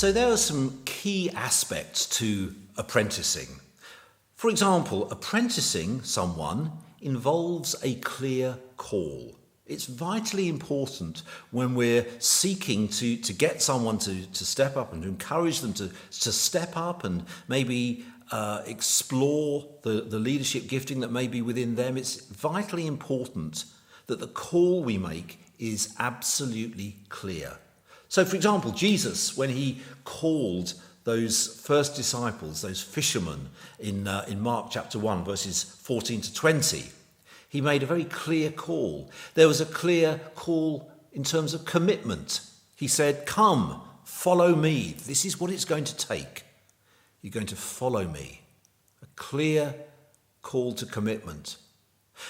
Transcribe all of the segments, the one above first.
So there are some key aspects to apprenticing. For example, apprenticing someone involves a clear call. It's vitally important when we're seeking to get someone to step up and to encourage them to step up and maybe explore the leadership gifting that may be within them. It's vitally important that the call we make is absolutely clear. So, for example, Jesus, when he called those first disciples, those fishermen, in Mark chapter 1, verses 14 to 20, he made a very clear call. There was a clear call in terms of commitment. He said, "Come, follow me. This is what it's going to take. You're going to follow me." A clear call to commitment.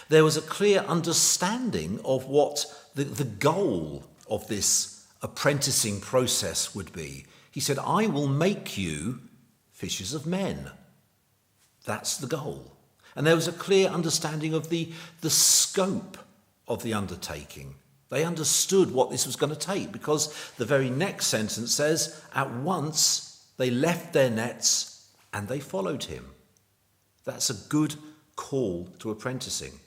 There was a clear understanding of what the goal of this apprenticing process would be. He said, "I will make you fishers of men." That's the goal. And there was a clear understanding of the scope of the undertaking. They understood what this was going to take, because the very next sentence says, "At once they left their nets and they followed him." That's a good call to apprenticing.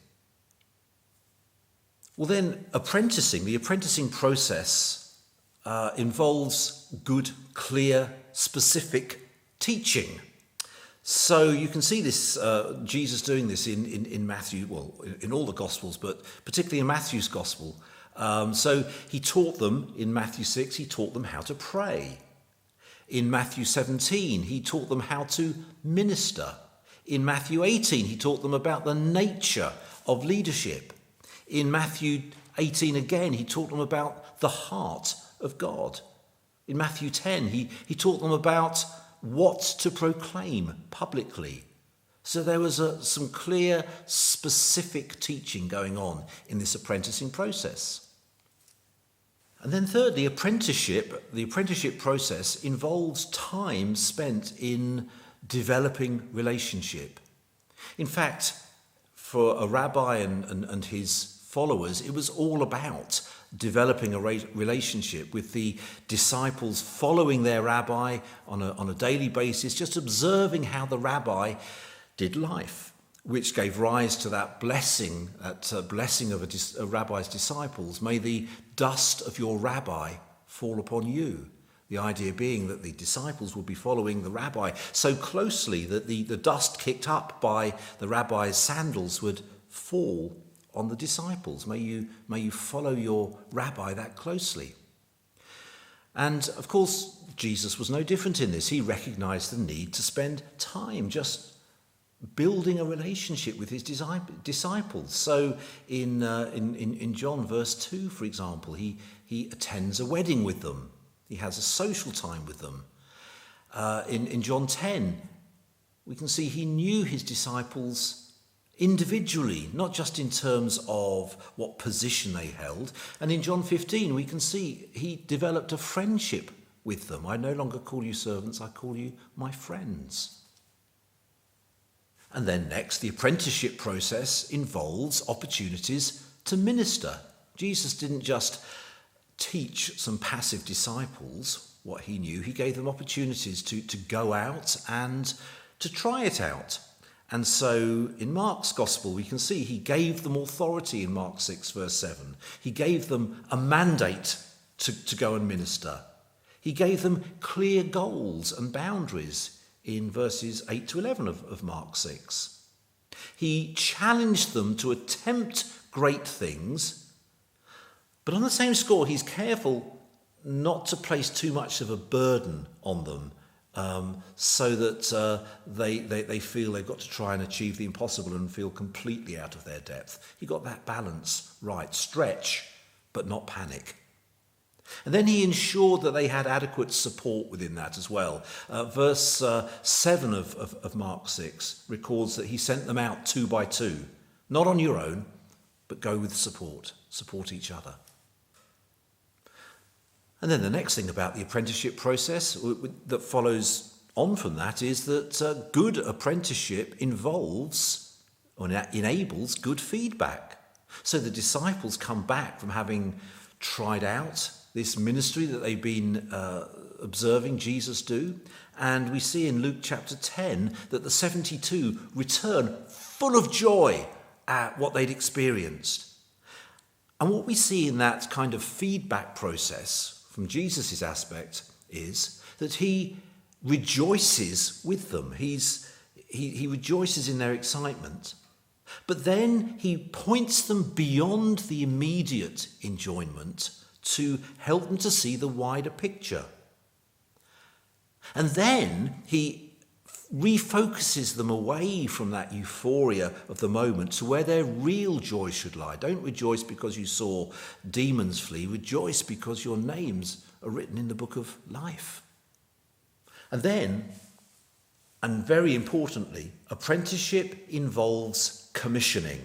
Well then, the apprenticing process involves good, clear, specific teaching. So you can see this, Jesus doing this in Matthew, well, in all the Gospels, but particularly in Matthew's Gospel. So he taught them, in Matthew 6, he taught them how to pray. In Matthew 17, he taught them how to minister. In Matthew 18, he taught them about the nature of leadership. In Matthew 18 again, he taught them about the heart of God. In Matthew 10, he taught them about what to proclaim publicly. So there was some clear, specific teaching going on in this apprenticing process. And then thirdly, the apprenticeship process involves time spent in developing relationship. In fact, for a rabbi and his followers, it was all about developing a relationship with the disciples, following their rabbi on a daily basis, just observing how the rabbi did life, which gave rise to that blessing of a rabbi's disciples. "May the dust of your rabbi fall upon you." The idea being that the disciples would be following the rabbi so closely that the dust kicked up by the rabbi's sandals would fall on the disciples. May you follow your rabbi that closely. And of course, Jesus was no different in this. He recognized the need to spend time just building a relationship with his disciples. So in John verse 2, for example, he attends a wedding with them. He has a social time with them. In John 10, we can see he knew his disciples individually, not just in terms of what position they held. And in John 15, we can see he developed a friendship with them. "I no longer call you servants, I call you my friends." And then next, the apprenticeship process involves opportunities to minister. Jesus didn't just teach some passive disciples what he knew. He gave them opportunities to go out and to try it out. And so in Mark's Gospel, we can see he gave them authority in Mark 6, verse 7. He gave them a mandate to go and minister. He gave them clear goals and boundaries in verses 8 to 11 of Mark 6. He challenged them to attempt great things, but on the same score, he's careful not to place too much of a burden on them, so that they feel they've got to try and achieve the impossible and feel completely out of their depth. He got that balance right. Stretch, but not panic. And then he ensured that they had adequate support within that as well. Verse 7 of Mark 6 records that he sent them out 2 by 2, not on your own, but go with support each other. And then the next thing about the apprenticeship process that follows on from that is that good apprenticeship involves or enables good feedback. So the disciples come back from having tried out this ministry that they've been observing Jesus do. And we see in Luke chapter 10 that the 72 return full of joy at what they'd experienced. And what we see in that kind of feedback process from Jesus' aspect is that he rejoices with them. He rejoices in their excitement. But then he points them beyond the immediate enjoyment to help them to see the wider picture. And then he refocuses them away from that euphoria of the moment to where their real joy should lie. Don't rejoice because you saw demons flee. Rejoice because your names are written in the book of life. And then, and very importantly, apprenticeship involves commissioning.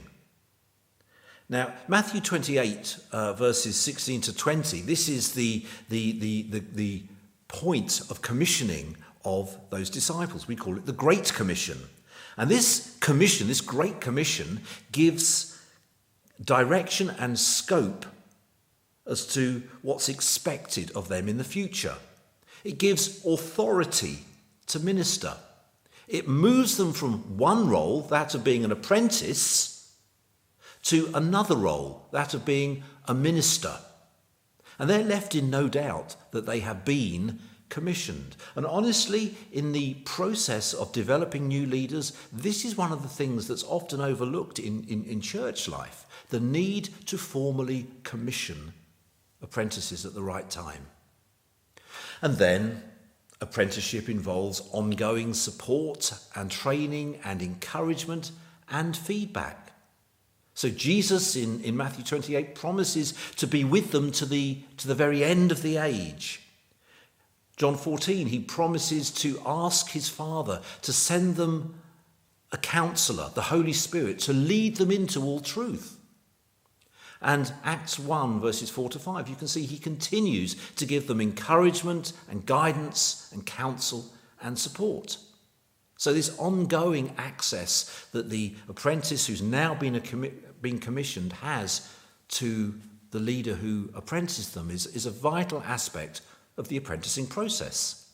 Now, Matthew 28, verses 16 to 20, this is the point of commissioning of those disciples. We call it the Great Commission. And this commission, this Great Commission, gives direction and scope as to what's expected of them in the future. It gives authority to minister. It moves them from one role, that of being an apprentice, to another role, that of being a minister. And they're left in no doubt that they have been commissioned. And honestly, in the process of developing new leaders, this is one of the things that's often overlooked in church life, the need to formally commission apprentices at the right time. And then apprenticeship involves ongoing support and training and encouragement and feedback. So Jesus in Matthew 28 promises to be with them to the very end of the age. John 14, he promises to ask his Father to send them a counselor, the Holy Spirit, to lead them into all truth. And Acts 1, verses 4 to 5, you can see he continues to give them encouragement and guidance and counsel and support. So this ongoing access that the apprentice who's now been commissioned has to the leader who apprentices them is a vital aspect of the apprenticing process.